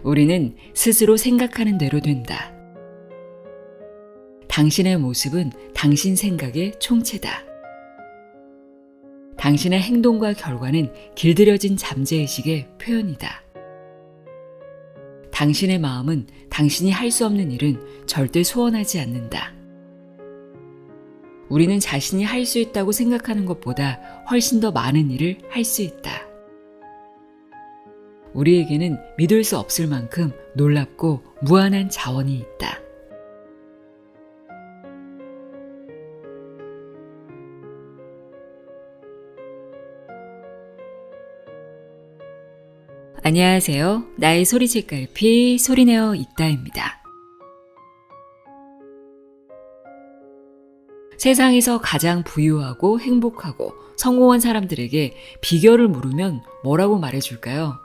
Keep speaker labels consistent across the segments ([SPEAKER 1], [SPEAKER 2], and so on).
[SPEAKER 1] 우리는 스스로 생각하는 대로 된다. 당신의 모습은 당신 생각의 총체다. 당신의 행동과 결과는 길들여진 잠재의식의 표현이다. 당신의 마음은 당신이 할 수 없는 일은 절대 소원하지 않는다. 우리는 자신이 할 수 있다고 생각하는 것보다 훨씬 더 많은 일을 할 수 있다. 우리에게는 믿을 수 없을 만큼 놀랍고 무한한 자원이 있다. 안녕하세요. 나의 소리책갈피 소리내어 있다입니다. 세상에서 가장 부유하고 행복하고 성공한 사람들에게 비결을 물으면 뭐라고 말해줄까요?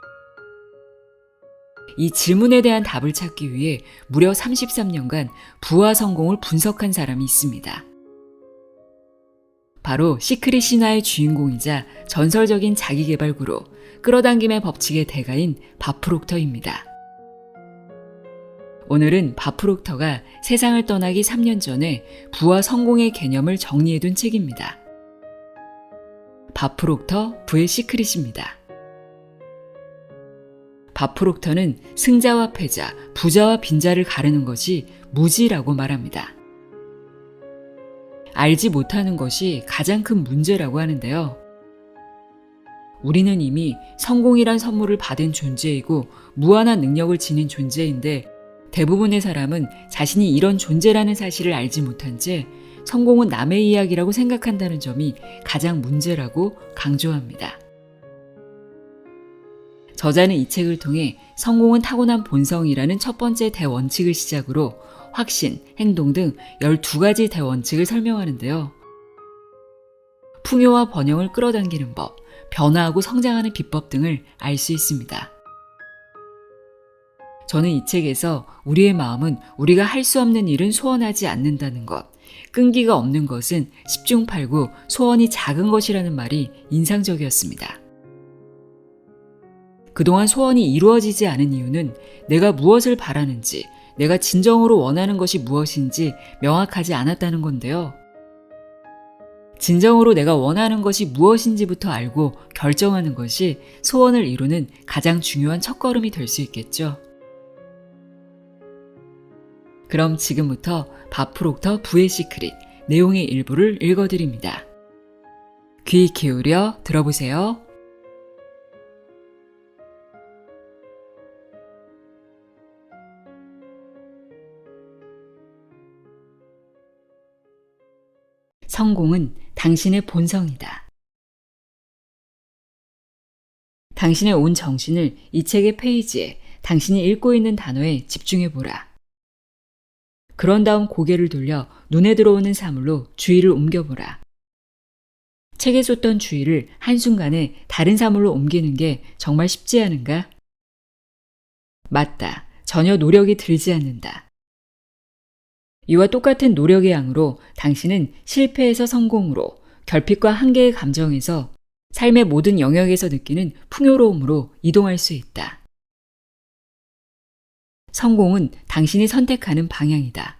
[SPEAKER 1] 이 질문에 대한 답을 찾기 위해 무려 33년간 부와 성공을 분석한 사람이 있습니다. 바로 시크릿 신화의 주인공이자 전설적인 자기계발 그룹 끌어당김의 법칙의 대가인 밥 프록터입니다. 오늘은 밥 프록터가 세상을 떠나기 3년 전에 부와 성공의 개념을 정리해둔 책입니다. 밥 프록터 부의 시크릿입니다. 밥 프록터는 승자와 패자, 부자와 빈자를 가르는 것이 무지라고 말합니다. 알지 못하는 것이 가장 큰 문제라고 하는데요. 우리는 이미 성공이란 선물을 받은 존재이고 무한한 능력을 지닌 존재인데 대부분의 사람은 자신이 이런 존재라는 사실을 알지 못한 채 성공은 남의 이야기라고 생각한다는 점이 가장 문제라고 강조합니다. 저자는 이 책을 통해 성공은 타고난 본성이라는 첫 번째 대원칙을 시작으로 확신, 행동 등 12가지 대원칙을 설명하는데요. 풍요와 번영을 끌어당기는 법, 변화하고 성장하는 비법 등을 알 수 있습니다. 저는 이 책에서 우리의 마음은 우리가 할 수 없는 일은 소원하지 않는다는 것, 끈기가 없는 것은 10중 8구 소원이 작은 것이라는 말이 인상적이었습니다. 그동안 소원이 이루어지지 않은 이유는 내가 무엇을 바라는지, 내가 진정으로 원하는 것이 무엇인지 명확하지 않았다는 건데요. 진정으로 내가 원하는 것이 무엇인지부터 알고 결정하는 것이 소원을 이루는 가장 중요한 첫걸음이 될 수 있겠죠. 그럼 지금부터 밥 프록터 부의 시크릿 내용의 일부를 읽어드립니다. 귀 기울여 들어보세요. 성공은 당신의 본성이다. 당신의 온 정신을 이 책의 페이지에 당신이 읽고 있는 단어에 집중해보라. 그런 다음 고개를 돌려 눈에 들어오는 사물로 주의를 옮겨보라. 책에 쏟던 주의를 한순간에 다른 사물로 옮기는 게 정말 쉽지 않은가? 맞다. 전혀 노력이 들지 않는다. 이와 똑같은 노력의 양으로 당신은 실패에서 성공으로, 결핍과 한계의 감정에서 삶의 모든 영역에서 느끼는 풍요로움으로 이동할 수 있다. 성공은 당신이 선택하는 방향이다.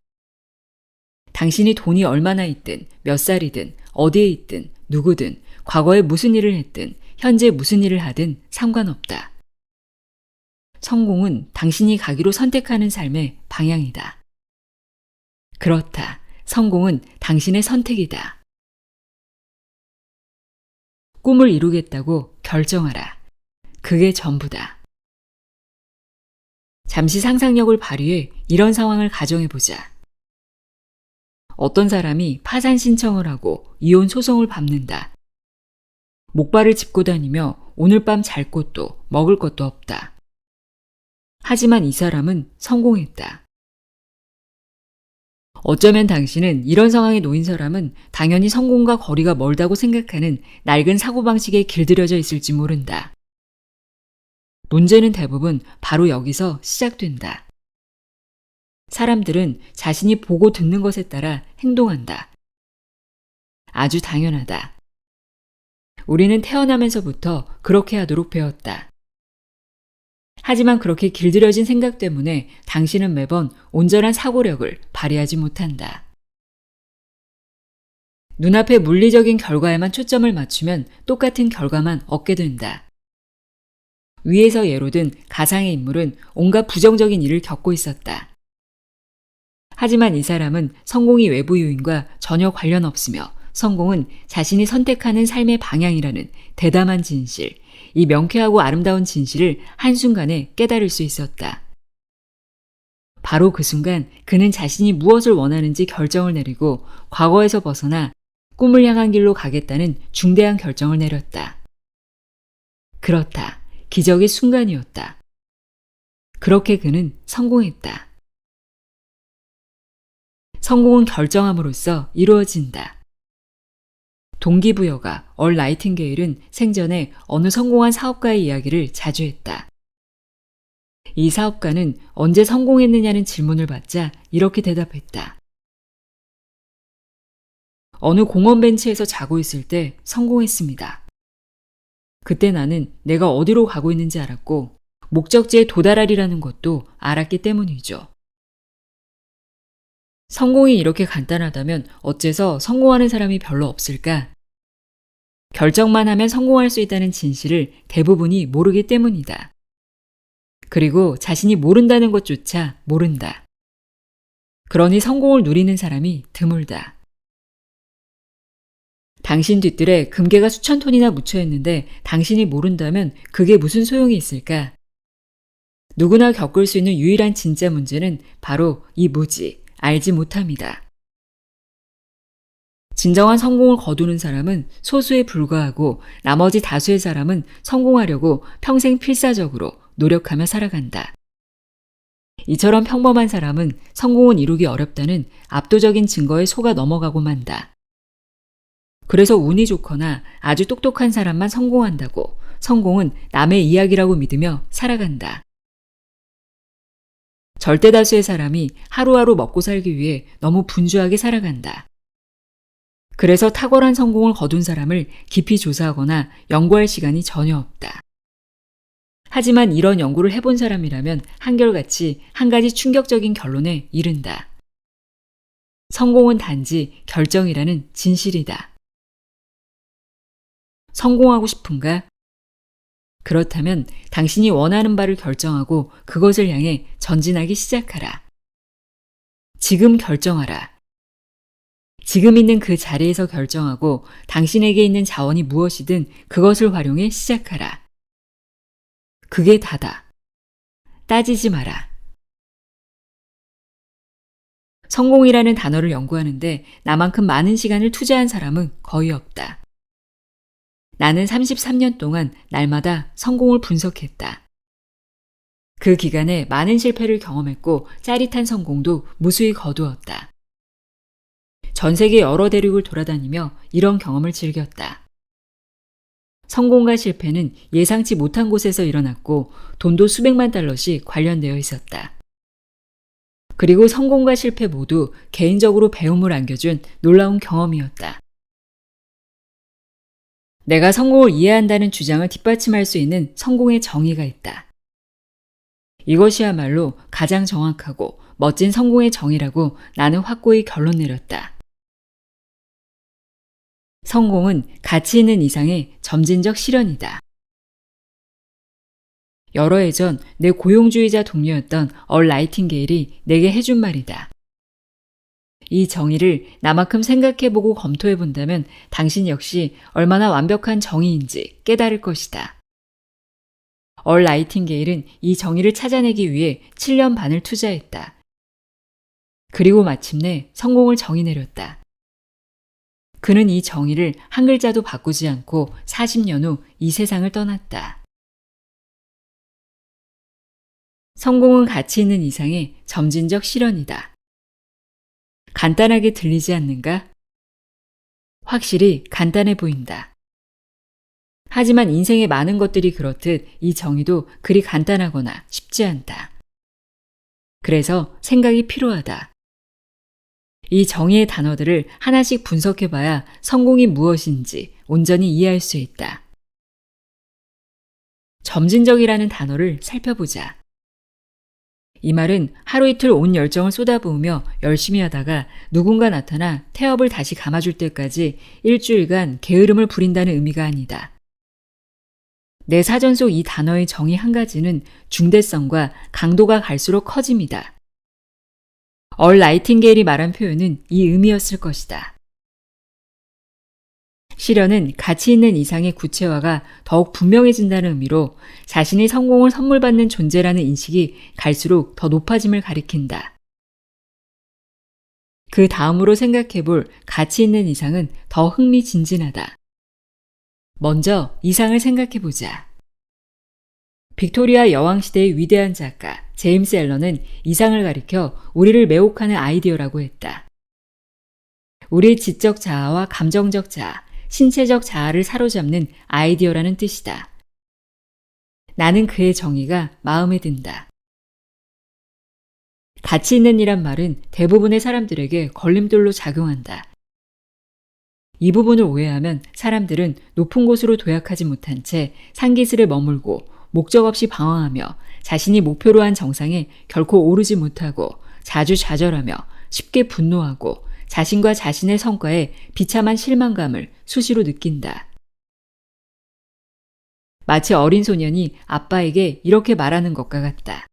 [SPEAKER 1] 당신이 돈이 얼마나 있든, 몇 살이든, 어디에 있든, 누구든, 과거에 무슨 일을 했든, 현재 무슨 일을 하든 상관없다. 성공은 당신이 가기로 선택하는 삶의 방향이다. 그렇다. 성공은 당신의 선택이다. 꿈을 이루겠다고 결정하라. 그게 전부다. 잠시 상상력을 발휘해 이런 상황을 가정해보자. 어떤 사람이 파산 신청을 하고 이혼 소송을 밟는다. 목발을 짚고 다니며 오늘 밤 잘 곳도 먹을 것도 없다. 하지만 이 사람은 성공했다. 어쩌면 당신은 이런 상황에 놓인 사람은 당연히 성공과 거리가 멀다고 생각하는 낡은 사고방식에 길들여져 있을지 모른다. 문제는 대부분 바로 여기서 시작된다. 사람들은 자신이 보고 듣는 것에 따라 행동한다. 아주 당연하다. 우리는 태어나면서부터 그렇게 하도록 배웠다. 하지만 그렇게 길들여진 생각 때문에 당신은 매번 온전한 사고력을 발휘하지 못한다. 눈앞의 물리적인 결과에만 초점을 맞추면 똑같은 결과만 얻게 된다. 위에서 예로 든 가상의 인물은 온갖 부정적인 일을 겪고 있었다. 하지만 이 사람은 성공이 외부 요인과 전혀 관련 없으며 성공은 자신이 선택하는 삶의 방향이라는 대담한 진실, 이 명쾌하고 아름다운 진실을 한순간에 깨달을 수 있었다. 바로 그 순간 그는 자신이 무엇을 원하는지 결정을 내리고 과거에서 벗어나 꿈을 향한 길로 가겠다는 중대한 결정을 내렸다. 그렇다. 기적의 순간이었다. 그렇게 그는 성공했다. 성공은 결정함으로써 이루어진다. 동기부여가 얼 나이팅게일은 생전에 어느 성공한 사업가의 이야기를 자주 했다. 이 사업가는 언제 성공했느냐는 질문을 받자 이렇게 대답했다. 어느 공원 벤치에서 자고 있을 때 성공했습니다. 그때 나는 내가 어디로 가고 있는지 알았고 목적지에 도달하리라는 것도 알았기 때문이죠. 성공이 이렇게 간단하다면 어째서 성공하는 사람이 별로 없을까? 결정만 하면 성공할 수 있다는 진실을 대부분이 모르기 때문이다. 그리고 자신이 모른다는 것조차 모른다. 그러니 성공을 누리는 사람이 드물다. 당신 뒤뜰에 금괴가 수천 톤이나 묻혀 있는데 당신이 모른다면 그게 무슨 소용이 있을까? 누구나 겪을 수 있는 유일한 진짜 문제는 바로 이 무지, 알지 못함이다. 진정한 성공을 거두는 사람은 소수에 불과하고 나머지 다수의 사람은 성공하려고 평생 필사적으로 노력하며 살아간다. 이처럼 평범한 사람은 성공은 이루기 어렵다는 압도적인 증거에 속아 넘어가고 만다. 그래서 운이 좋거나 아주 똑똑한 사람만 성공한다고 성공은 남의 이야기라고 믿으며 살아간다. 절대다수의 사람이 하루하루 먹고 살기 위해 너무 분주하게 살아간다. 그래서 탁월한 성공을 거둔 사람을 깊이 조사하거나 연구할 시간이 전혀 없다. 하지만 이런 연구를 해본 사람이라면 한결같이 한 가지 충격적인 결론에 이른다. 성공은 단지 결정이라는 진실이다. 성공하고 싶은가? 그렇다면 당신이 원하는 바를 결정하고 그것을 향해 전진하기 시작하라. 지금 결정하라. 지금 있는 그 자리에서 결정하고 당신에게 있는 자원이 무엇이든 그것을 활용해 시작하라. 그게 다다. 따지지 마라. 성공이라는 단어를 연구하는데 나만큼 많은 시간을 투자한 사람은 거의 없다. 나는 33년 동안 날마다 성공을 분석했다. 그 기간에 많은 실패를 경험했고 짜릿한 성공도 무수히 거두었다. 전 세계 여러 대륙을 돌아다니며 이런 경험을 즐겼다. 성공과 실패는 예상치 못한 곳에서 일어났고 돈도 수백만 달러씩 관련되어 있었다. 그리고 성공과 실패 모두 개인적으로 배움을 안겨준 놀라운 경험이었다. 내가 성공을 이해한다는 주장을 뒷받침할 수 있는 성공의 정의가 있다. 이것이야말로 가장 정확하고 멋진 성공의 정의라고 나는 확고히 결론 내렸다. 성공은 가치 있는 이상의 점진적 실현이다. 여러 해 전 내 고용주의자 동료였던 얼 나이팅게일이 내게 해준 말이다. 이 정의를 나만큼 생각해보고 검토해본다면 당신 역시 얼마나 완벽한 정의인지 깨달을 것이다. 얼 나이팅게일은 이 정의를 찾아내기 위해 7년 반을 투자했다. 그리고 마침내 성공을 정의 내렸다. 그는 이 정의를 한 글자도 바꾸지 않고 40년 후 이 세상을 떠났다. 성공은 가치 있는 이상의 점진적 실현이다. 간단하게 들리지 않는가? 확실히 간단해 보인다. 하지만 인생의 많은 것들이 그렇듯 이 정의도 그리 간단하거나 쉽지 않다. 그래서 생각이 필요하다. 이 정의의 단어들을 하나씩 분석해봐야 성공이 무엇인지 온전히 이해할 수 있다. 점진적이라는 단어를 살펴보자. 이 말은 하루 이틀 온 열정을 쏟아부으며 열심히 하다가 누군가 나타나 태엽을 다시 감아줄 때까지 일주일간 게으름을 부린다는 의미가 아니다. 내 사전 속 이 단어의 정의 한 가지는 중대성과 강도가 갈수록 커짐이다. 얼 나이팅게일이 말한 표현은 이 의미였을 것이다. 시련은 가치 있는 이상의 구체화가 더욱 분명해진다는 의미로 자신이 성공을 선물 받는 존재라는 인식이 갈수록 더 높아짐을 가리킨다. 그 다음으로 생각해볼 가치 있는 이상은 더 흥미진진하다. 먼저 이상을 생각해보자. 빅토리아 여왕시대의 위대한 작가 제임스 앨런은 이상을 가리켜 우리를 매혹하는 아이디어라고 했다. 우리의 지적 자아와 감정적 자아, 신체적 자아를 사로잡는 아이디어라는 뜻이다. 나는 그의 정의가 마음에 든다. 가치 있는 이란 말은 대부분의 사람들에게 걸림돌로 작용한다. 이 부분을 오해하면 사람들은 높은 곳으로 도약하지 못한 채 산기슭에 머물고 목적 없이 방황하며 자신이 목표로 한 정상에 결코 오르지 못하고 자주 좌절하며 쉽게 분노하고 자신과 자신의 성과에 비참한 실망감을 수시로 느낀다. 마치 어린 소년이 아빠에게 이렇게 말하는 것과 같다.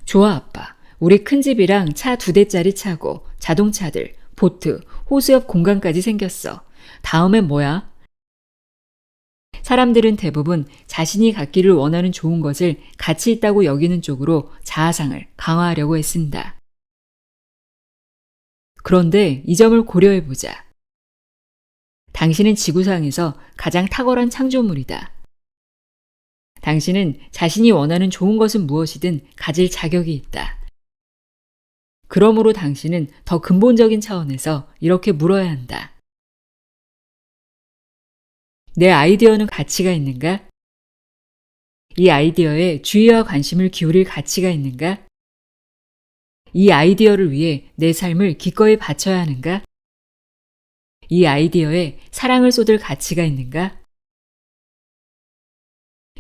[SPEAKER 1] 좋아 아빠, 우리 큰 집이랑 차 2대짜리 차고 자동차들, 보트, 호수 옆 공간까지 생겼어. 다음엔 뭐야? 사람들은 대부분 자신이 갖기를 원하는 좋은 것을 가치 있다고 여기는 쪽으로 자아상을 강화하려고 애쓴다. 그런데 이 점을 고려해보자. 당신은 지구상에서 가장 탁월한 창조물이다. 당신은 자신이 원하는 좋은 것은 무엇이든 가질 자격이 있다. 그러므로 당신은 더 근본적인 차원에서 이렇게 물어야 한다. 내 아이디어는 가치가 있는가? 이 아이디어에 주의와 관심을 기울일 가치가 있는가? 이 아이디어를 위해 내 삶을 기꺼이 바쳐야 하는가? 이 아이디어에 사랑을 쏟을 가치가 있는가?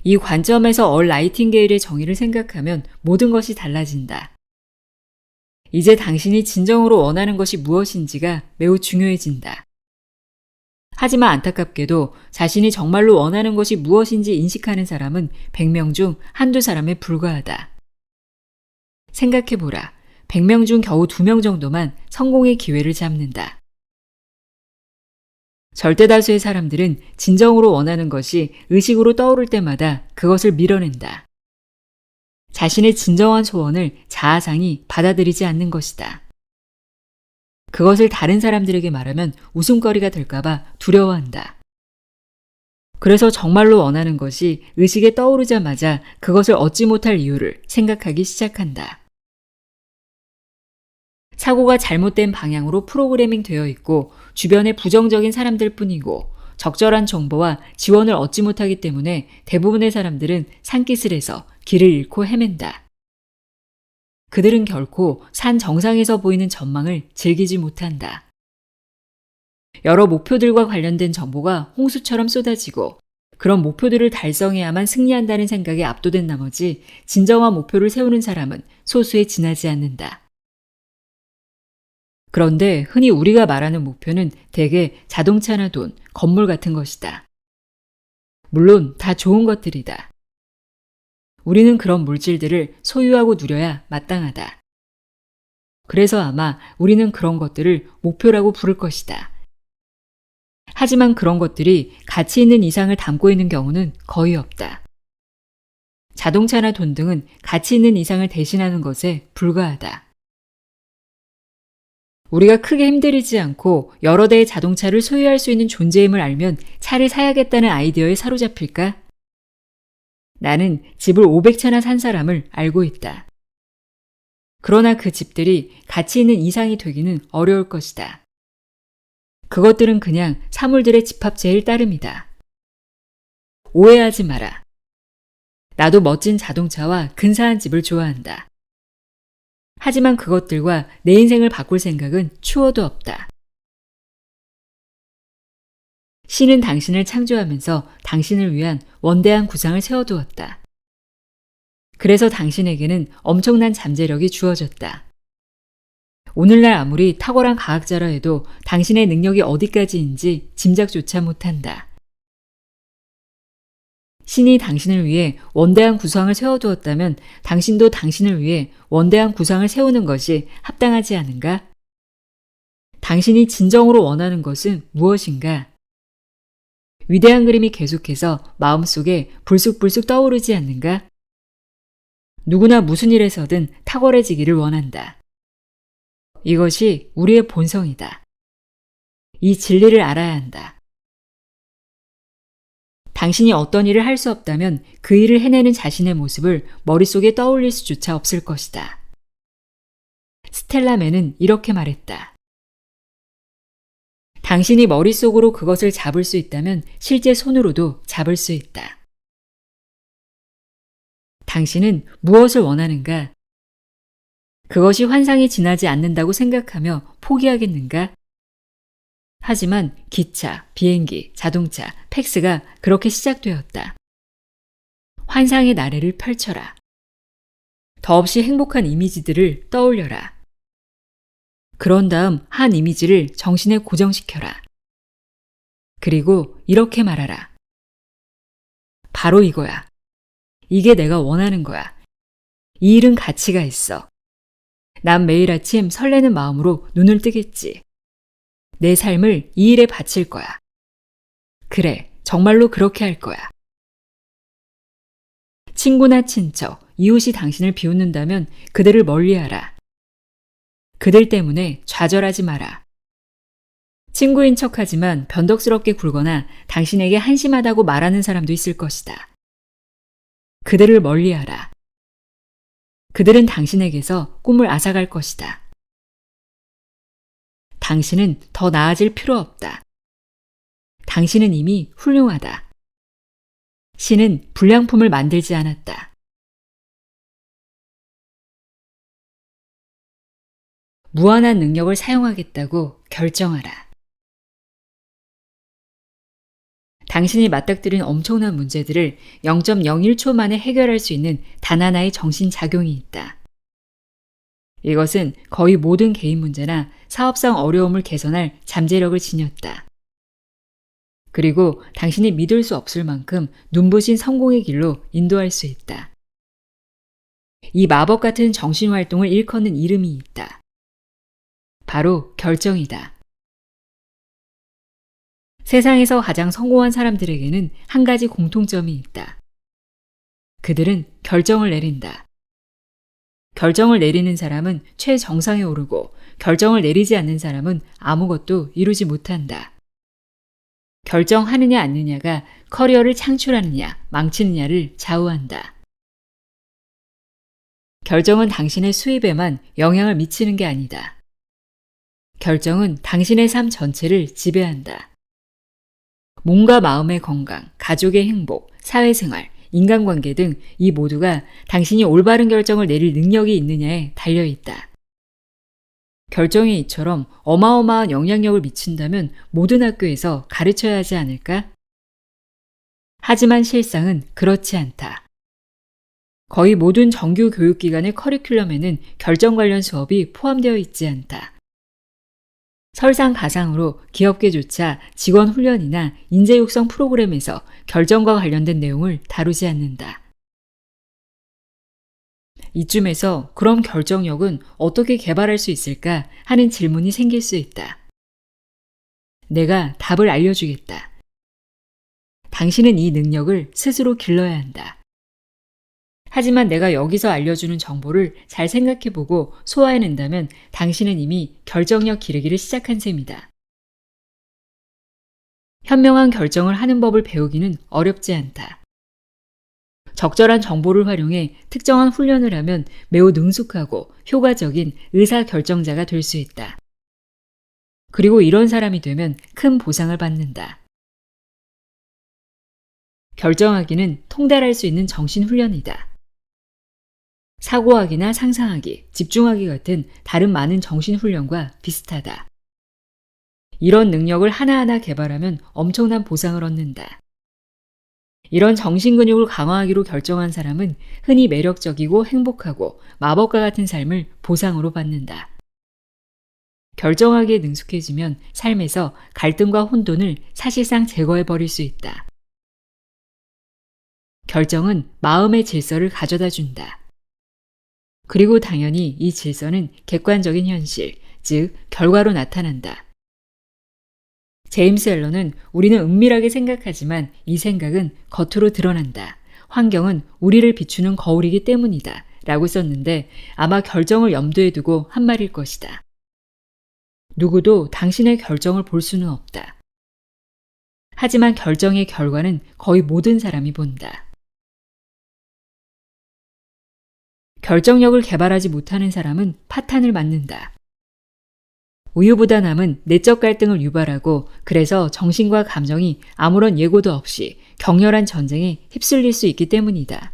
[SPEAKER 1] 이 관점에서 얼 나이팅게일의 정의를 생각하면 모든 것이 달라진다. 이제 당신이 진정으로 원하는 것이 무엇인지가 매우 중요해진다. 하지만 안타깝게도 자신이 정말로 원하는 것이 무엇인지 인식하는 사람은 100명 중 한두 사람에 불과하다. 생각해보라. 100명 중 겨우 2명 정도만 성공의 기회를 잡는다. 절대다수의 사람들은 진정으로 원하는 것이 의식으로 떠오를 때마다 그것을 밀어낸다. 자신의 진정한 소원을 자아상이 받아들이지 않는 것이다. 그것을 다른 사람들에게 말하면 웃음거리가 될까봐 두려워한다. 그래서 정말로 원하는 것이 의식에 떠오르자마자 그것을 얻지 못할 이유를 생각하기 시작한다. 사고가 잘못된 방향으로 프로그래밍 되어 있고 주변에 부정적인 사람들 뿐이고 적절한 정보와 지원을 얻지 못하기 때문에 대부분의 사람들은 산기슭에서 길을 잃고 헤맨다. 그들은 결코 산 정상에서 보이는 전망을 즐기지 못한다. 여러 목표들과 관련된 정보가 홍수처럼 쏟아지고 그런 목표들을 달성해야만 승리한다는 생각에 압도된 나머지 진정한 목표를 세우는 사람은 소수에 지나지 않는다. 그런데 흔히 우리가 말하는 목표는 대개 자동차나 돈, 건물 같은 것이다. 물론 다 좋은 것들이다. 우리는 그런 물질들을 소유하고 누려야 마땅하다. 그래서 아마 우리는 그런 것들을 목표라고 부를 것이다. 하지만 그런 것들이 가치 있는 이상을 담고 있는 경우는 거의 없다. 자동차나 돈 등은 가치 있는 이상을 대신하는 것에 불과하다. 우리가 크게 힘들이지 않고 여러 대의 자동차를 소유할 수 있는 존재임을 알면 차를 사야겠다는 아이디어에 사로잡힐까? 나는 집을 500채나 산 사람을 알고 있다. 그러나 그 집들이 가치 있는 이상이 되기는 어려울 것이다. 그것들은 그냥 사물들의 집합체일 따름이다. 오해하지 마라. 나도 멋진 자동차와 근사한 집을 좋아한다. 하지만 그것들과 내 인생을 바꿀 생각은 추워도 없다. 신은 당신을 창조하면서 당신을 위한 원대한 구상을 세워두었다. 그래서 당신에게는 엄청난 잠재력이 주어졌다. 오늘날 아무리 탁월한 과학자라 해도 당신의 능력이 어디까지인지 짐작조차 못한다. 신이 당신을 위해 원대한 구상을 세워두었다면 당신도 당신을 위해 원대한 구상을 세우는 것이 합당하지 않은가? 당신이 진정으로 원하는 것은 무엇인가? 위대한 그림이 계속해서 마음속에 불쑥불쑥 떠오르지 않는가? 누구나 무슨 일에서든 탁월해지기를 원한다. 이것이 우리의 본성이다. 이 진리를 알아야 한다. 당신이 어떤 일을 할 수 없다면 그 일을 해내는 자신의 모습을 머릿속에 떠올릴 수조차 없을 것이다. 스텔라맨은 이렇게 말했다. 당신이 머릿속으로 그것을 잡을 수 있다면 실제 손으로도 잡을 수 있다. 당신은 무엇을 원하는가? 그것이 환상이 지나지 않는다고 생각하며 포기하겠는가? 하지만 기차, 비행기, 자동차, 팩스가 그렇게 시작되었다. 환상의 나래를 펼쳐라. 더없이 행복한 이미지들을 떠올려라. 그런 다음 한 이미지를 정신에 고정시켜라. 그리고 이렇게 말하라. 바로 이거야. 이게 내가 원하는 거야. 이 일은 가치가 있어. 난 매일 아침 설레는 마음으로 눈을 뜨겠지. 내 삶을 이 일에 바칠 거야. 그래, 정말로 그렇게 할 거야. 친구나 친척, 이웃이 당신을 비웃는다면 그들을 멀리하라. 그들 때문에 좌절하지 마라. 친구인 척하지만 변덕스럽게 굴거나 당신에게 한심하다고 말하는 사람도 있을 것이다. 그들을 멀리하라. 그들은 당신에게서 꿈을 앗아갈 것이다. 당신은 더 나아질 필요 없다. 당신은 이미 훌륭하다. 신은 불량품을 만들지 않았다. 무한한 능력을 사용하겠다고 결정하라. 당신이 맞닥뜨린 엄청난 문제들을 0.01초 만에 해결할 수 있는 단 하나의 정신작용이 있다. 이것은 거의 모든 개인 문제나 사업상 어려움을 개선할 잠재력을 지녔다. 그리고 당신이 믿을 수 없을 만큼 눈부신 성공의 길로 인도할 수 있다. 이 마법 같은 정신활동을 일컫는 이름이 있다. 바로 결정이다. 세상에서 가장 성공한 사람들에게는 한 가지 공통점이 있다. 그들은 결정을 내린다. 결정을 내리는 사람은 최정상에 오르고 결정을 내리지 않는 사람은 아무것도 이루지 못한다. 결정하느냐 않느냐가 커리어를 창출하느냐 망치느냐를 좌우한다. 결정은 당신의 수입에만 영향을 미치는 게 아니다. 결정은 당신의 삶 전체를 지배한다. 몸과 마음의 건강, 가족의 행복, 사회생활, 인간관계 등 이 모두가 당신이 올바른 결정을 내릴 능력이 있느냐에 달려있다. 결정이 이처럼 어마어마한 영향력을 미친다면 모든 학교에서 가르쳐야 하지 않을까? 하지만 실상은 그렇지 않다. 거의 모든 정규 교육기관의 커리큘럼에는 결정 관련 수업이 포함되어 있지 않다. 설상가상으로 기업계조차 직원 훈련이나 인재 육성 프로그램에서 결정과 관련된 내용을 다루지 않는다. 이쯤에서 그럼 결정력은 어떻게 개발할 수 있을까 하는 질문이 생길 수 있다. 내가 답을 알려주겠다. 당신은 이 능력을 스스로 길러야 한다. 하지만 내가 여기서 알려주는 정보를 잘 생각해보고 소화해낸다면 당신은 이미 결정력 기르기를 시작한 셈이다. 현명한 결정을 하는 법을 배우기는 어렵지 않다. 적절한 정보를 활용해 특정한 훈련을 하면 매우 능숙하고 효과적인 의사결정자가 될 수 있다. 그리고 이런 사람이 되면 큰 보상을 받는다. 결정하기는 통달할 수 있는 정신훈련이다. 사고하기나 상상하기, 집중하기 같은 다른 많은 정신훈련과 비슷하다. 이런 능력을 하나하나 개발하면 엄청난 보상을 얻는다. 이런 정신근육을 강화하기로 결정한 사람은 흔히 매력적이고 행복하고 마법과 같은 삶을 보상으로 받는다. 결정하기에 능숙해지면 삶에서 갈등과 혼돈을 사실상 제거해버릴 수 있다. 결정은 마음의 질서를 가져다 준다. 그리고 당연히 이 질서는 객관적인 현실, 즉 결과로 나타난다. 제임스 앨런은 우리는 은밀하게 생각하지만 이 생각은 겉으로 드러난다. 환경은 우리를 비추는 거울이기 때문이다. 라고 썼는데 아마 결정을 염두에 두고 한 말일 것이다. 누구도 당신의 결정을 볼 수는 없다. 하지만 결정의 결과는 거의 모든 사람이 본다. 결정력을 개발하지 못하는 사람은 파탄을 맞는다. 우유부단함은 내적 갈등을 유발하고 그래서 정신과 감정이 아무런 예고도 없이 격렬한 전쟁에 휩쓸릴 수 있기 때문이다.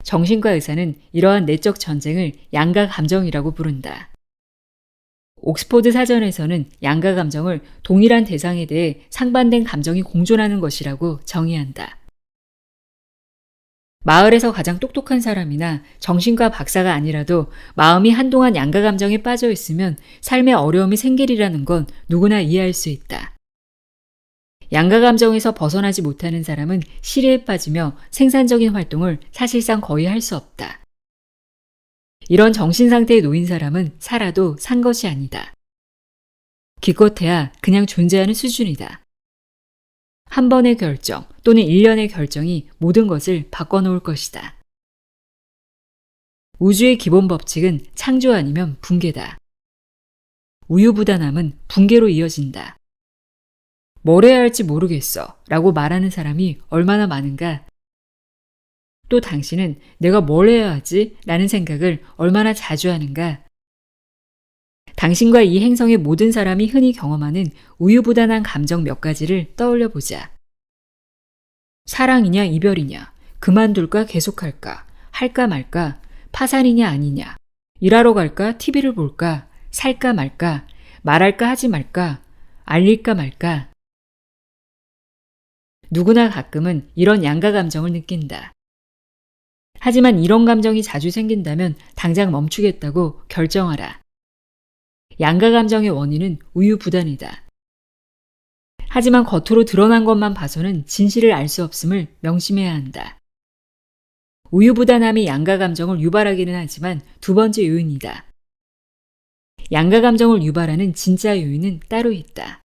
[SPEAKER 1] 정신과 의사는 이러한 내적 전쟁을 양가 감정이라고 부른다. 옥스포드 사전에서는 양가 감정을 동일한 대상에 대해 상반된 감정이 공존하는 것이라고 정의한다. 마을에서 가장 똑똑한 사람이나 정신과 박사가 아니라도 마음이 한동안 양가 감정에 빠져 있으면 삶에 어려움이 생기리라는 건 누구나 이해할 수 있다. 양가 감정에서 벗어나지 못하는 사람은 시리에 빠지며 생산적인 활동을 사실상 거의 할 수 없다. 이런 정신 상태에 놓인 사람은 살아도 산 것이 아니다. 기껏해야 그냥 존재하는 수준이다. 한 번의 결정 또는 1년의 결정이 모든 것을 바꿔놓을 것이다. 우주의 기본 법칙은 창조 아니면 붕괴다. 우유부단함은 붕괴로 이어진다. 뭘 해야 할지 모르겠어 라고 말하는 사람이 얼마나 많은가? 또 당신은 내가 뭘 해야 하지? 라는 생각을 얼마나 자주 하는가? 당신과 이 행성의 모든 사람이 흔히 경험하는 우유부단한 감정 몇 가지를 떠올려 보자. 사랑이냐 이별이냐, 그만둘까 계속할까, 할까 말까, 파산이냐 아니냐, 일하러 갈까 TV를 볼까, 살까 말까, 말할까 하지 말까, 알릴까 말까. 누구나 가끔은 이런 양가 감정을 느낀다. 하지만 이런 감정이 자주 생긴다면 당장 멈추겠다고 결정하라. 양가 감정의 원인은 우유부단이다. 하지만 겉으로 드러난 것만 봐서는 진실을 알 수 없음을 명심해야 한다. 우유부단함이 양가 감정을 유발하기는 하지만 두 번째 요인이다. 양가 감정을 유발하는 진짜 요인은 따로 있다.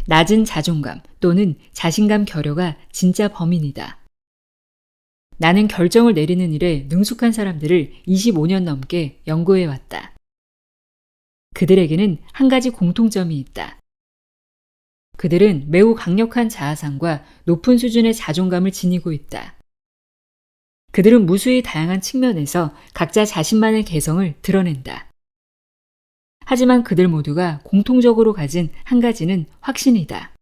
[SPEAKER 1] 낮은 자존감 또는 자신감 결여가 진짜 범인이다. 나는 결정을 내리는 일에 능숙한 사람들을 25년 넘게 연구해왔다. 그들에게는 한 가지 공통점이 있다. 그들은 매우 강력한 자아상과 높은 수준의 자존감을 지니고 있다. 그들은 무수히 다양한 측면에서 각자 자신만의 개성을 드러낸다. 하지만 그들 모두가 공통적으로 가진 한 가지는 확신이다.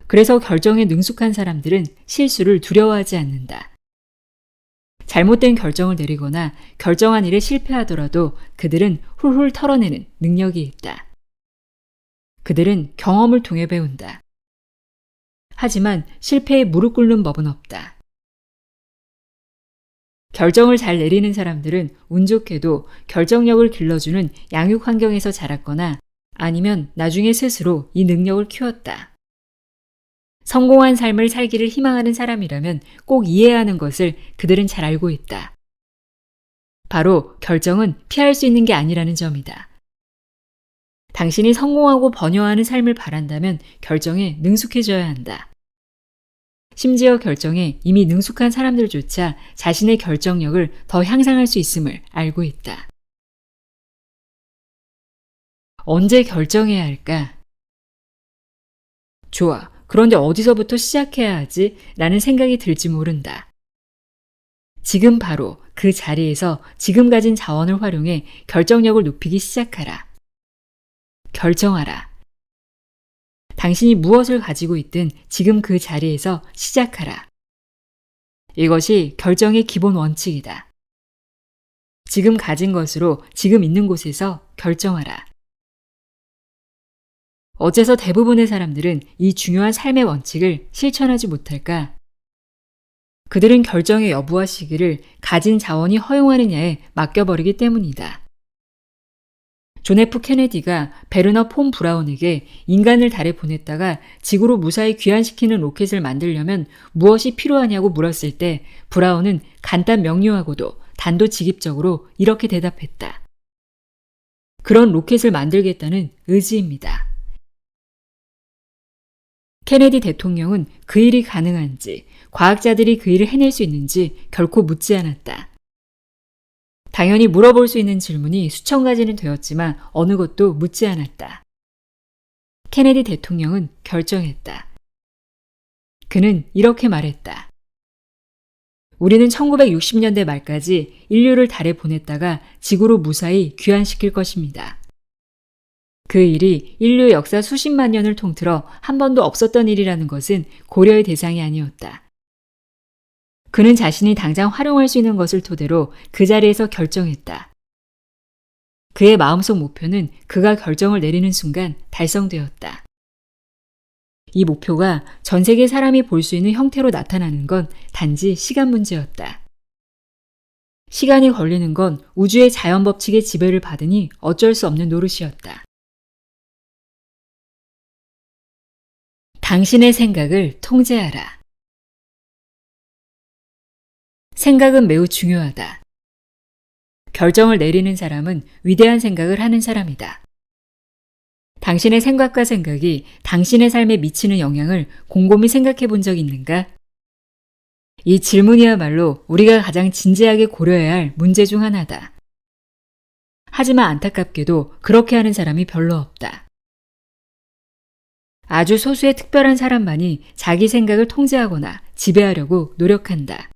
[SPEAKER 1] 그래서 결정에 능숙한 사람들은 실수를 두려워하지 않는다. 잘못된 결정을 내리거나 결정한 일에 실패하더라도 그들은 훌훌 털어내는 능력이 있다. 그들은 경험을 통해 배운다. 하지만 실패에 무릎 꿇는 법은 없다. 결정을 잘 내리는 사람들은 운 좋게도 결정력을 길러주는 양육 환경에서 자랐거나 아니면 나중에 스스로 이 능력을 키웠다. 성공한 삶을 살기를 희망하는 사람이라면 꼭 이해해야 하는 것을 그들은 잘 알고 있다. 바로 결정은 피할 수 있는 게 아니라는 점이다. 당신이 성공하고 번영하는 삶을 바란다면 결정에 능숙해져야 한다. 심지어 결정에 이미 능숙한 사람들조차 자신의 결정력을 더 향상할 수 있음을 알고 있다. 언제 결정해야 할까? 좋아. 그런데 어디서부터 시작해야 하지? 라는 생각이 들지 모른다. 지금 바로 그 자리에서 지금 가진 자원을 활용해 결정력을 높이기 시작하라. 결정하라. 당신이 무엇을 가지고 있든 지금 그 자리에서 시작하라. 이것이 결정의 기본 원칙이다. 지금 가진 것으로 지금 있는 곳에서 결정하라. 어째서 대부분의 사람들은 이 중요한 삶의 원칙을 실천하지 못할까? 그들은 결정의 여부와 시기를 가진 자원이 허용하느냐에 맡겨버리기 때문이다. 존 F 케네디가 베르너 폰 브라운에게 인간을 달에 보냈다가 지구로 무사히 귀환시키는 로켓을 만들려면 무엇이 필요하냐고 물었을 때 브라운은 간단 명료하고도 단도직입적으로 이렇게 대답했다. 그런 로켓을 만들겠다는 의지입니다. 케네디 대통령은 그 일이 가능한지, 과학자들이 그 일을 해낼 수 있는지 결코 묻지 않았다. 당연히 물어볼 수 있는 질문이 수천 가지는 되었지만 어느 것도 묻지 않았다. 케네디 대통령은 결정했다. 그는 이렇게 말했다. 우리는 1960년대 말까지 인류를 달에 보냈다가 지구로 무사히 귀환시킬 것입니다. 그 일이 인류 역사 수십만 년을 통틀어 한 번도 없었던 일이라는 것은 고려의 대상이 아니었다. 그는 자신이 당장 활용할 수 있는 것을 토대로 그 자리에서 결정했다. 그의 마음속 목표는 그가 결정을 내리는 순간 달성되었다. 이 목표가 전 세계 사람이 볼 수 있는 형태로 나타나는 건 단지 시간 문제였다. 시간이 걸리는 건 우주의 자연 법칙의 지배를 받으니 어쩔 수 없는 노릇이었다. 당신의 생각을 통제하라. 생각은 매우 중요하다. 결정을 내리는 사람은 위대한 생각을 하는 사람이다. 당신의 생각과 생각이 당신의 삶에 미치는 영향을 곰곰이 생각해 본 적 있는가? 이 질문이야말로 우리가 가장 진지하게 고려해야 할 문제 중 하나다. 하지만 안타깝게도 그렇게 하는 사람이 별로 없다. 아주 소수의 특별한 사람만이 자기 생각을 통제하거나 지배하려고 노력한다.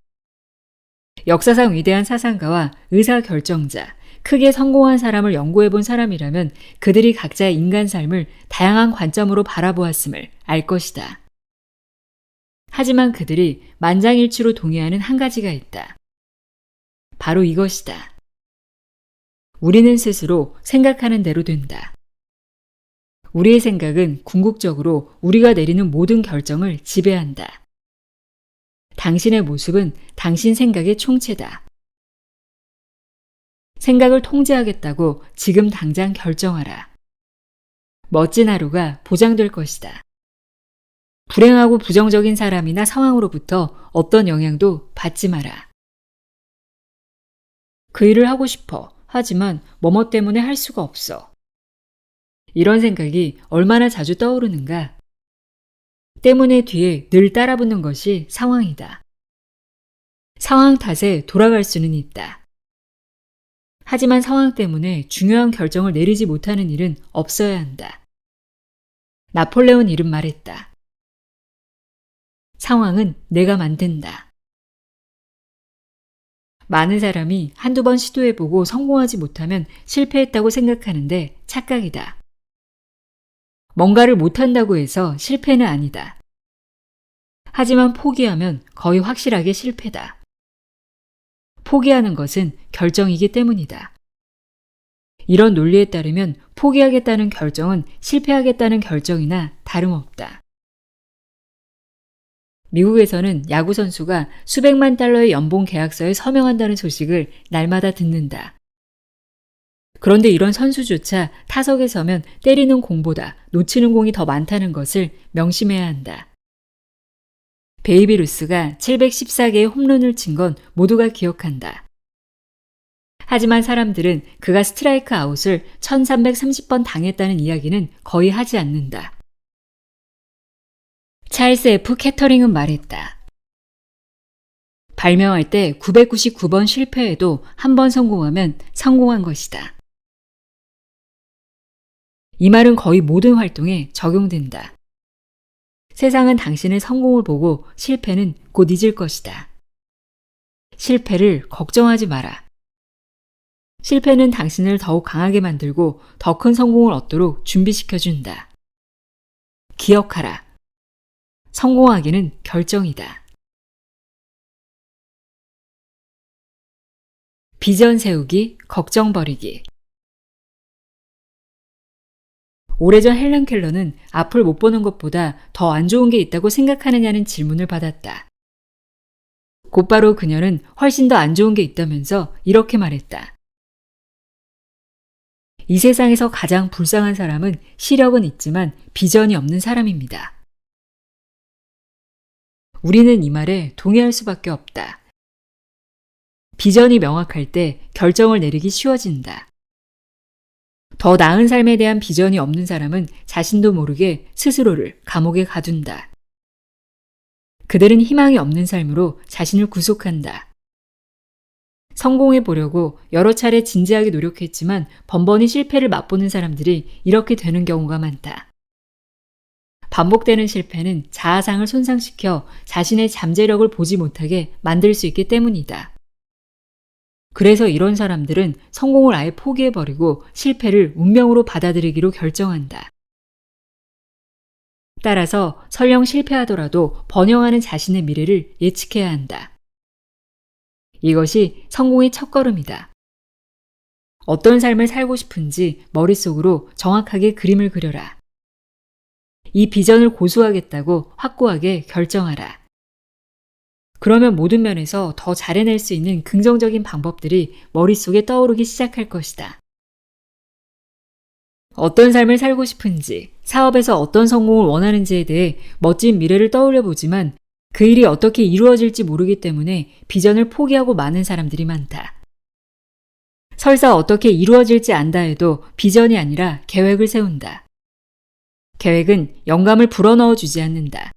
[SPEAKER 1] 역사상 위대한 사상가와 의사결정자, 크게 성공한 사람을 연구해 본 사람이라면 그들이 각자의 인간 삶을 다양한 관점으로 바라보았음을 알 것이다. 하지만 그들이 만장일치로 동의하는 한 가지가 있다. 바로 이것이다. 우리는 스스로 생각하는 대로 된다. 우리의 생각은 궁극적으로 우리가 내리는 모든 결정을 지배한다. 당신의 모습은 당신 생각의 총체다. 생각을 통제하겠다고 지금 당장 결정하라. 멋진 하루가 보장될 것이다. 불행하고 부정적인 사람이나 상황으로부터 어떤 영향도 받지 마라. 그 일을 하고 싶어. 하지만 뭐뭐 때문에 할 수가 없어. 이런 생각이 얼마나 자주 떠오르는가? 때문에 뒤에 늘 따라붙는 것이 상황이다. 상황 탓에 돌아갈 수는 있다. 하지만 상황 때문에 중요한 결정을 내리지 못하는 일은 없어야 한다. 나폴레온 이름 말했다. 상황은 내가 만든다. 많은 사람이 한두 번 시도해보고 성공하지 못하면 실패했다고 생각하는데 착각이다. 뭔가를 못한다고 해서 실패는 아니다. 하지만 포기하면 거의 확실하게 실패다. 포기하는 것은 결정이기 때문이다. 이런 논리에 따르면 포기하겠다는 결정은 실패하겠다는 결정이나 다름없다. 미국에서는 야구 선수가 수백만 달러의 연봉 계약서에 서명한다는 소식을 날마다 듣는다. 그런데 이런 선수조차 타석에 서면 때리는 공보다 놓치는 공이 더 많다는 것을 명심해야 한다. 베이비 루스가 714개의 홈런을 친 건 모두가 기억한다. 하지만 사람들은 그가 스트라이크 아웃을 1330번 당했다는 이야기는 거의 하지 않는다. 찰스 F. 캐터링은 말했다. 발명할 때 999번 실패해도 한 번 성공하면 성공한 것이다. 이 말은 거의 모든 활동에 적용된다. 세상은 당신의 성공을 보고 실패는 곧 잊을 것이다. 실패를 걱정하지 마라. 실패는 당신을 더욱 강하게 만들고 더 큰 성공을 얻도록 준비시켜준다. 기억하라. 성공하기는 결정이다. 비전 세우기, 걱정 버리기. 오래전 헬렌 켈러는 앞을 못 보는 것보다 더 안 좋은 게 있다고 생각하느냐는 질문을 받았다. 곧바로 그녀는 훨씬 더 안 좋은 게 있다면서 이렇게 말했다. 이 세상에서 가장 불쌍한 사람은 시력은 있지만 비전이 없는 사람입니다. 우리는 이 말에 동의할 수밖에 없다. 비전이 명확할 때 결정을 내리기 쉬워진다. 더 나은 삶에 대한 비전이 없는 사람은 자신도 모르게 스스로를 감옥에 가둔다. 그들은 희망이 없는 삶으로 자신을 구속한다. 성공해 보려고 여러 차례 진지하게 노력했지만 번번이 실패를 맛보는 사람들이 이렇게 되는 경우가 많다. 반복되는 실패는 자아상을 손상시켜 자신의 잠재력을 보지 못하게 만들 수 있기 때문이다. 그래서 이런 사람들은 성공을 아예 포기해버리고 실패를 운명으로 받아들이기로 결정한다. 따라서 설령 실패하더라도 번영하는 자신의 미래를 예측해야 한다. 이것이 성공의 첫걸음이다. 어떤 삶을 살고 싶은지 머릿속으로 정확하게 그림을 그려라. 이 비전을 고수하겠다고 확고하게 결정하라. 그러면 모든 면에서 더 잘해낼 수 있는 긍정적인 방법들이 머릿속에 떠오르기 시작할 것이다. 어떤 삶을 살고 싶은지, 사업에서 어떤 성공을 원하는지에 대해 멋진 미래를 떠올려 보지만 그 일이 어떻게 이루어질지 모르기 때문에 비전을 포기하고 마는 사람들이 많다. 설사 어떻게 이루어질지 안다 해도 비전이 아니라 계획을 세운다. 계획은 영감을 불어넣어 주지 않는다.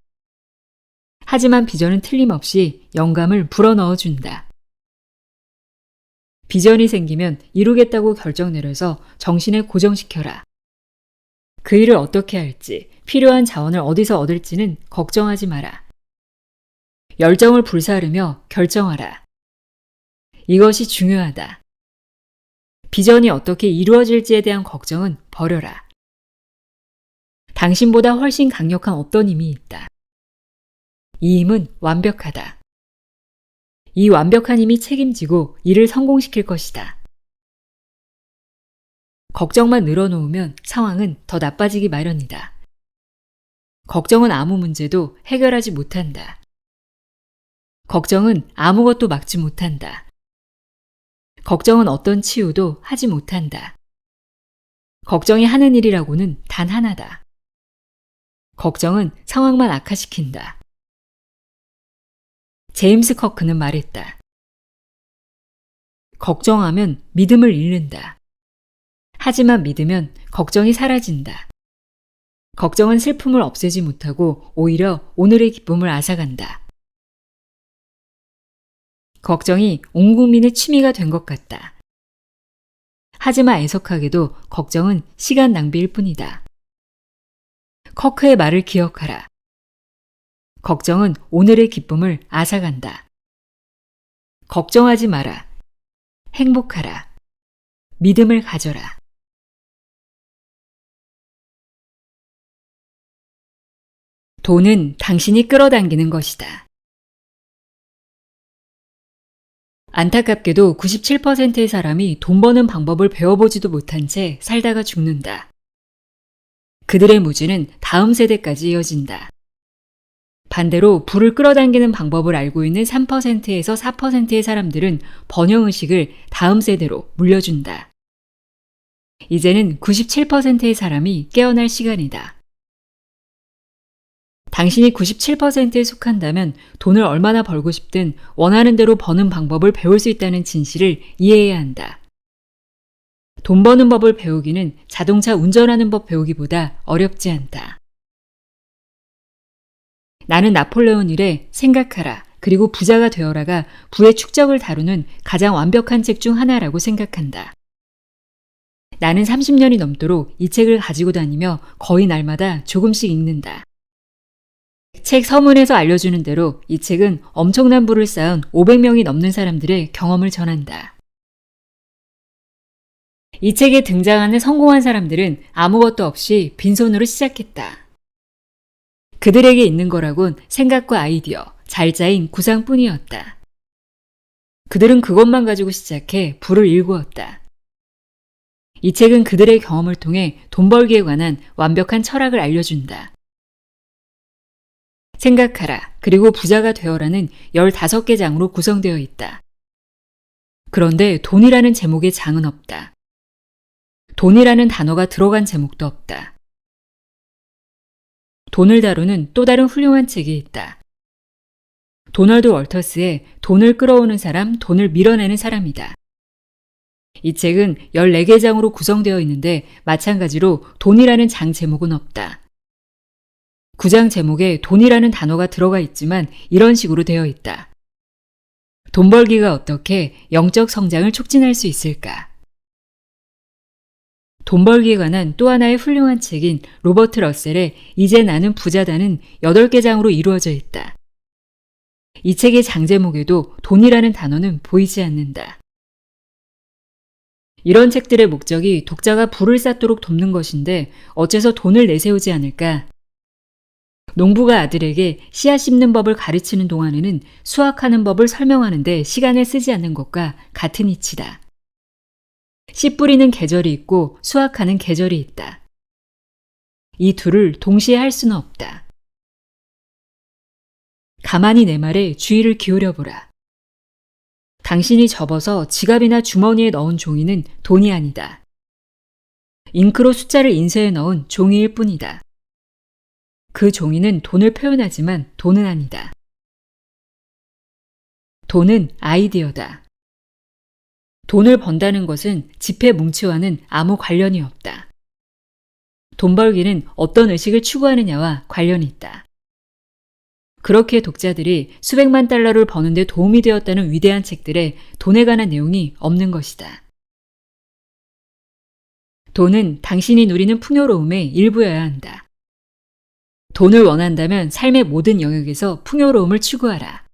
[SPEAKER 1] 하지만 비전은 틀림없이 영감을 불어넣어 준다. 비전이 생기면 이루겠다고 결정 내려서 정신에 고정시켜라. 그 일을 어떻게 할지, 필요한 자원을 어디서 얻을지는 걱정하지 마라. 열정을 불사르며 결정하라. 이것이 중요하다. 비전이 어떻게 이루어질지에 대한 걱정은 버려라. 당신보다 훨씬 강력한 어떤 힘이 있다. 이 힘은 완벽하다. 이 완벽한 힘이 책임지고 일을 성공시킬 것이다. 걱정만 늘어놓으면 상황은 더 나빠지기 마련이다. 걱정은 아무 문제도 해결하지 못한다. 걱정은 아무것도 막지 못한다. 걱정은 어떤 치유도 하지 못한다. 걱정이 하는 일이라고는 단 하나다. 걱정은 상황만 악화시킨다. 제임스 커크는 말했다. 걱정하면 믿음을 잃는다. 하지만 믿으면 걱정이 사라진다. 걱정은 슬픔을 없애지 못하고 오히려 오늘의 기쁨을 앗아간다. 걱정이 온 국민의 취미가 된 것 같다. 하지만 애석하게도 걱정은 시간 낭비일 뿐이다. 커크의 말을 기억하라. 걱정은 오늘의 기쁨을 앗아간다. 걱정하지 마라. 행복하라. 믿음을 가져라. 돈은 당신이 끌어당기는 것이다. 안타깝게도 97%의 사람이 돈 버는 방법을 배워보지도 못한 채 살다가 죽는다. 그들의 무지는 다음 세대까지 이어진다. 반대로 부를 끌어당기는 방법을 알고 있는 3%에서 4%의 사람들은 번영의식을 다음 세대로 물려준다. 이제는 97%의 사람이 깨어날 시간이다. 당신이 97%에 속한다면 돈을 얼마나 벌고 싶든 원하는 대로 버는 방법을 배울 수 있다는 진실을 이해해야 한다. 돈 버는 법을 배우기는 자동차 운전하는 법 배우기보다 어렵지 않다. 나는 나폴레온 이래 생각하라 그리고 부자가 되어라가 부의 축적을 다루는 가장 완벽한 책 중 하나라고 생각한다. 나는 30년이 넘도록 이 책을 가지고 다니며 거의 날마다 조금씩 읽는다. 책 서문에서 알려주는 대로 이 책은 엄청난 부를 쌓은 500명이 넘는 사람들의 경험을 전한다. 이 책에 등장하는 성공한 사람들은 아무것도 없이 빈손으로 시작했다. 그들에게 있는 거라곤 생각과 아이디어, 잘 짜인 구상뿐이었다. 그들은 그것만 가지고 시작해 부를 일구었다. 이 책은 그들의 경험을 통해 돈 벌기에 관한 완벽한 철학을 알려준다. 생각하라, 그리고 부자가 되어라는 15개 장으로 구성되어 있다. 그런데 돈이라는 제목에 장은 없다. 돈이라는 단어가 들어간 제목도 없다. 돈을 다루는 또 다른 훌륭한 책이 있다. 도널드 월터스의 돈을 끌어오는 사람, 돈을 밀어내는 사람이다. 이 책은 14개 장으로 구성되어 있는데 마찬가지로 돈이라는 장 제목은 없다. 9장 제목에 돈이라는 단어가 들어가 있지만 이런 식으로 되어 있다. 돈 벌기가 어떻게 영적 성장을 촉진할 수 있을까? 돈 벌기에 관한 또 하나의 훌륭한 책인 로버트 러셀의 이제 나는 부자다는 8개 장으로 이루어져 있다. 이 책의 장 제목에도 돈이라는 단어는 보이지 않는다. 이런 책들의 목적이 독자가 부를 쌓도록 돕는 것인데 어째서 돈을 내세우지 않을까? 농부가 아들에게 씨앗 심는 법을 가르치는 동안에는 수확하는 법을 설명하는 데 시간을 쓰지 않는 것과 같은 이치다. 씨 뿌리는 계절이 있고 수확하는 계절이 있다. 이 둘을 동시에 할 수는 없다. 가만히 내 말에 주의를 기울여보라. 당신이 접어서 지갑이나 주머니에 넣은 종이는 돈이 아니다. 잉크로 숫자를 인쇄해 넣은 종이일 뿐이다. 그 종이는 돈을 표현하지만 돈은 아니다. 돈은 아이디어다. 돈을 번다는 것은 지폐 뭉치와는 아무 관련이 없다. 돈 벌기는 어떤 의식을 추구하느냐와 관련이 있다. 그렇게 독자들이 수백만 달러를 버는 데 도움이 되었다는 위대한 책들에 돈에 관한 내용이 없는 것이다. 돈은 당신이 누리는 풍요로움의 일부여야 한다. 돈을 원한다면 삶의 모든 영역에서 풍요로움을 추구하라.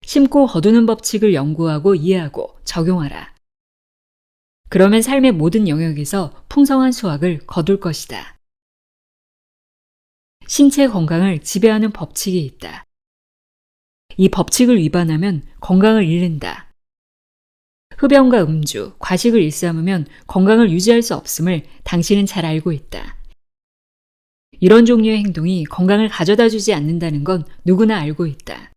[SPEAKER 1] 심고 거두는 법칙을 연구하고 이해하고 적용하라. 그러면 삶의 모든 영역에서 풍성한 수확을 거둘 것이다. 신체 건강을 지배하는 법칙이 있다. 이 법칙을 위반하면 건강을 잃는다. 흡연과 음주, 과식을 일삼으면 건강을 유지할 수 없음을 당신은 잘 알고 있다. 이런 종류의 행동이 건강을 가져다 주지 않는다는 건 누구나 알고 있다.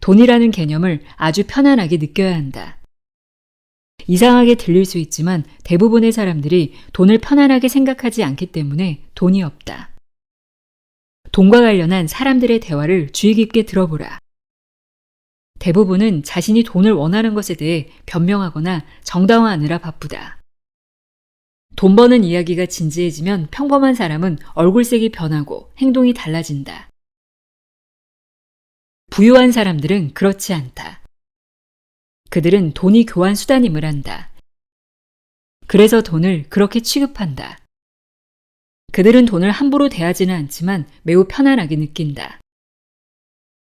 [SPEAKER 1] 돈이라는 개념을 아주 편안하게 느껴야 한다. 이상하게 들릴 수 있지만 대부분의 사람들이 돈을 편안하게 생각하지 않기 때문에 돈이 없다. 돈과 관련한 사람들의 대화를 주의 깊게 들어보라. 대부분은 자신이 돈을 원하는 것에 대해 변명하거나 정당화하느라 바쁘다. 돈 버는 이야기가 진지해지면 평범한 사람은 얼굴색이 변하고 행동이 달라진다. 부유한 사람들은 그렇지 않다. 그들은 돈이 교환 수단임을 안다. 그래서 돈을 그렇게 취급한다. 그들은 돈을 함부로 대하지는 않지만 매우 편안하게 느낀다.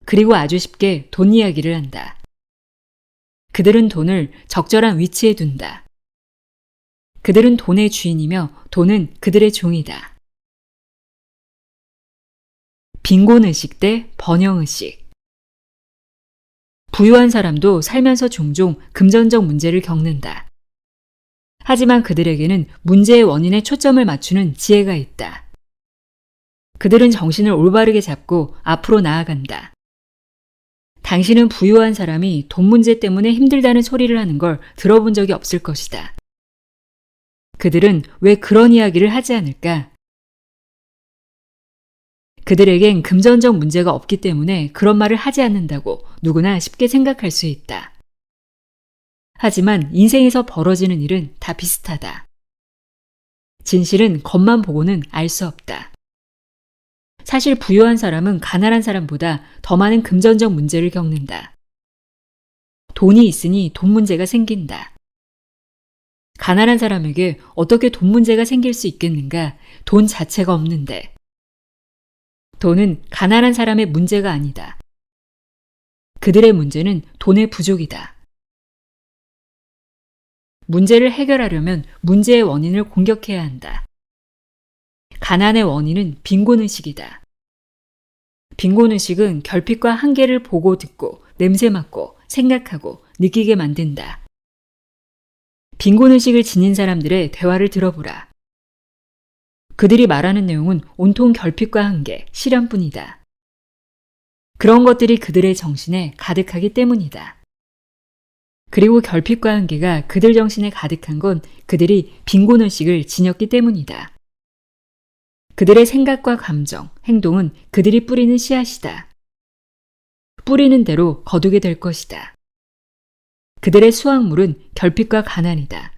[SPEAKER 1] 그리고 아주 쉽게 돈 이야기를 한다. 그들은 돈을 적절한 위치에 둔다. 그들은 돈의 주인이며 돈은 그들의 종이다. 빈곤의식 대 번영의식. 부유한 사람도 살면서 종종 금전적 문제를 겪는다. 하지만 그들에게는 문제의 원인에 초점을 맞추는 지혜가 있다. 그들은 정신을 올바르게 잡고 앞으로 나아간다. 당신은 부유한 사람이 돈 문제 때문에 힘들다는 소리를 하는 걸 들어본 적이 없을 것이다. 그들은 왜 그런 이야기를 하지 않을까? 그들에겐 금전적 문제가 없기 때문에 그런 말을 하지 않는다고 누구나 쉽게 생각할 수 있다. 하지만 인생에서 벌어지는 일은 다 비슷하다. 진실은 겉만 보고는 알 수 없다. 사실 부유한 사람은 가난한 사람보다 더 많은 금전적 문제를 겪는다. 돈이 있으니 돈 문제가 생긴다. 가난한 사람에게 어떻게 돈 문제가 생길 수 있겠는가? 돈 자체가 없는데. 돈은 가난한 사람의 문제가 아니다. 그들의 문제는 돈의 부족이다. 문제를 해결하려면 문제의 원인을 공격해야 한다. 가난의 원인은 빈곤의식이다. 빈곤의식은 결핍과 한계를 보고 듣고 냄새 맡고 생각하고 느끼게 만든다. 빈곤의식을 지닌 사람들의 대화를 들어보라. 그들이 말하는 내용은 온통 결핍과 한계, 시련뿐이다. 그런 것들이 그들의 정신에 가득하기 때문이다. 그리고 결핍과 한계가 그들 정신에 가득한 건 그들이 빈곤의식을 지녔기 때문이다. 그들의 생각과 감정, 행동은 그들이 뿌리는 씨앗이다. 뿌리는 대로 거두게 될 것이다. 그들의 수확물은 결핍과 가난이다.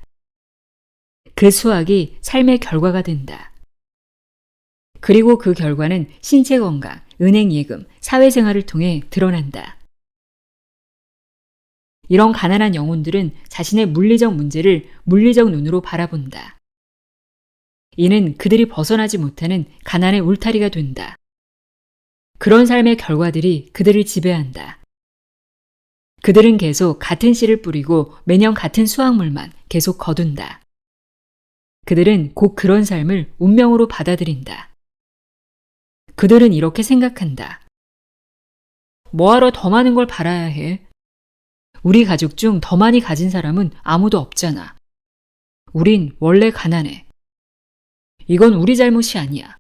[SPEAKER 1] 그 수확이 삶의 결과가 된다. 그리고 그 결과는 신체 건강, 은행 예금, 사회생활을 통해 드러난다. 이런 가난한 영혼들은 자신의 물리적 문제를 물리적 눈으로 바라본다. 이는 그들이 벗어나지 못하는 가난의 울타리가 된다. 그런 삶의 결과들이 그들을 지배한다. 그들은 계속 같은 씨를 뿌리고 매년 같은 수확물만 계속 거둔다. 그들은 곧 그런 삶을 운명으로 받아들인다. 그들은 이렇게 생각한다. 뭐하러 더 많은 걸 바라야 해? 우리 가족 중 더 많이 가진 사람은 아무도 없잖아. 우린 원래 가난해. 이건 우리 잘못이 아니야.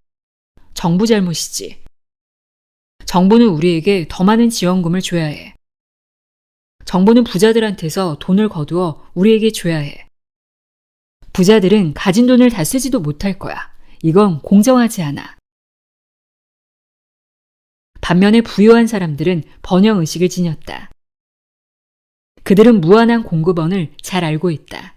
[SPEAKER 1] 정부 잘못이지. 정부는 우리에게 더 많은 지원금을 줘야 해. 정부는 부자들한테서 돈을 거두어 우리에게 줘야 해. 부자들은 가진 돈을 다 쓰지도 못할 거야. 이건 공정하지 않아. 반면에 부유한 사람들은 번영의식을 지녔다. 그들은 무한한 공급원을 잘 알고 있다.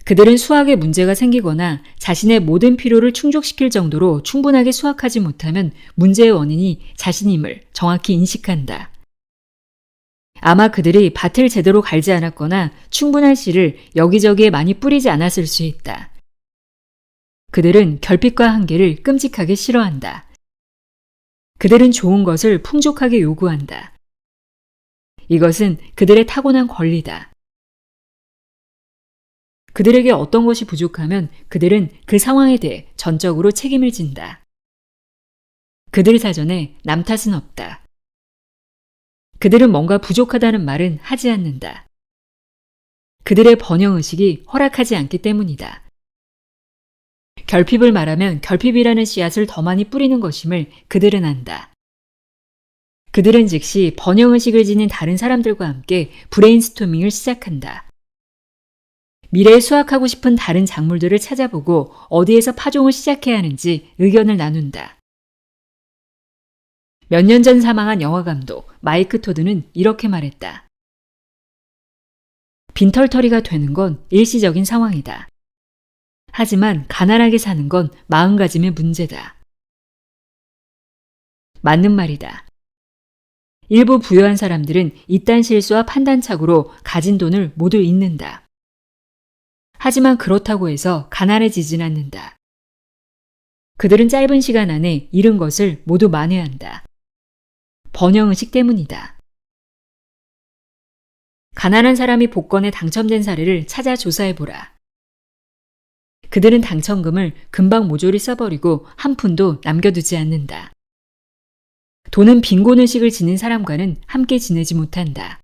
[SPEAKER 1] 그들은 수확에 문제가 생기거나 자신의 모든 필요를 충족시킬 정도로 충분하게 수확하지 못하면 문제의 원인이 자신임을 정확히 인식한다. 아마 그들이 밭을 제대로 갈지 않았거나 충분한 씨를 여기저기에 많이 뿌리지 않았을 수 있다. 그들은 결핍과 한계를 끔찍하게 싫어한다. 그들은 좋은 것을 풍족하게 요구한다. 이것은 그들의 타고난 권리다. 그들에게 어떤 것이 부족하면 그들은 그 상황에 대해 전적으로 책임을 진다. 그들 사전에 남 탓은 없다. 그들은 뭔가 부족하다는 말은 하지 않는다. 그들의 번영의식이 허락하지 않기 때문이다. 결핍을 말하면 결핍이라는 씨앗을 더 많이 뿌리는 것임을 그들은 안다. 그들은 즉시 번영의식을 지닌 다른 사람들과 함께 브레인스토밍을 시작한다. 미래에 수확하고 싶은 다른 작물들을 찾아보고 어디에서 파종을 시작해야 하는지 의견을 나눈다. 몇 년 전 사망한 영화감독 마이크 토드는 이렇게 말했다. 빈털터리가 되는 건 일시적인 상황이다. 하지만 가난하게 사는 건 마음가짐의 문제다. 맞는 말이다. 일부 부유한 사람들은 이딴 실수와 판단착오로 가진 돈을 모두 잃는다. 하지만 그렇다고 해서 가난해지진 않는다. 그들은 짧은 시간 안에 잃은 것을 모두 만회한다. 번영의식 때문이다. 가난한 사람이 복권에 당첨된 사례를 찾아 조사해보라. 그들은 당첨금을 금방 모조리 써버리고 한 푼도 남겨두지 않는다. 돈은 빈곤의식을 지닌 사람과는 함께 지내지 못한다.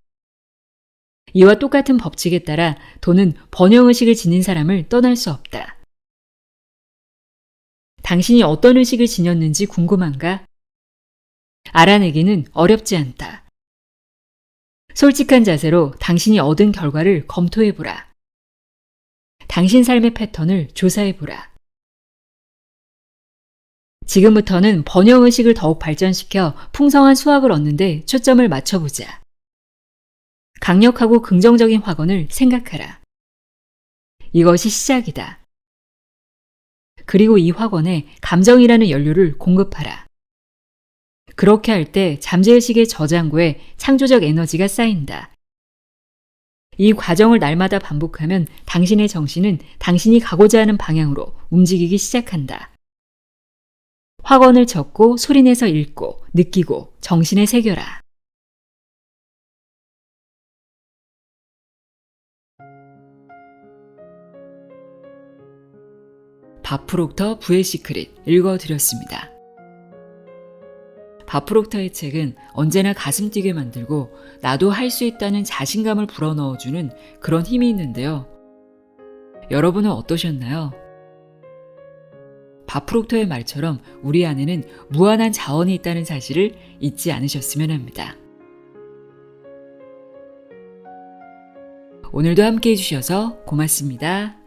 [SPEAKER 1] 이와 똑같은 법칙에 따라 돈은 번영의식을 지닌 사람을 떠날 수 없다. 당신이 어떤 의식을 지녔는지 궁금한가? 알아내기는 어렵지 않다. 솔직한 자세로 당신이 얻은 결과를 검토해보라. 당신 삶의 패턴을 조사해보라. 지금부터는 번영의식을 더욱 발전시켜 풍성한 수확을 얻는 데 초점을 맞춰보자. 강력하고 긍정적인 확언을 생각하라. 이것이 시작이다. 그리고 이 확언에 감정이라는 연료를 공급하라. 그렇게 할 때 잠재의식의 저장고에 창조적 에너지가 쌓인다. 이 과정을 날마다 반복하면 당신의 정신은 당신이 가고자 하는 방향으로 움직이기 시작한다. 확언을 적고 소리내서 읽고 느끼고 정신에 새겨라. 밥 프록터 부의 시크릿 읽어드렸습니다. 바프록터의 책은 언제나 가슴 뛰게 만들고 나도 할 수 있다는 자신감을 불어넣어주는 그런 힘이 있는데요. 여러분은 어떠셨나요? 바프록터의 말처럼 우리 안에는 무한한 자원이 있다는 사실을 잊지 않으셨으면 합니다. 오늘도 함께 해주셔서 고맙습니다.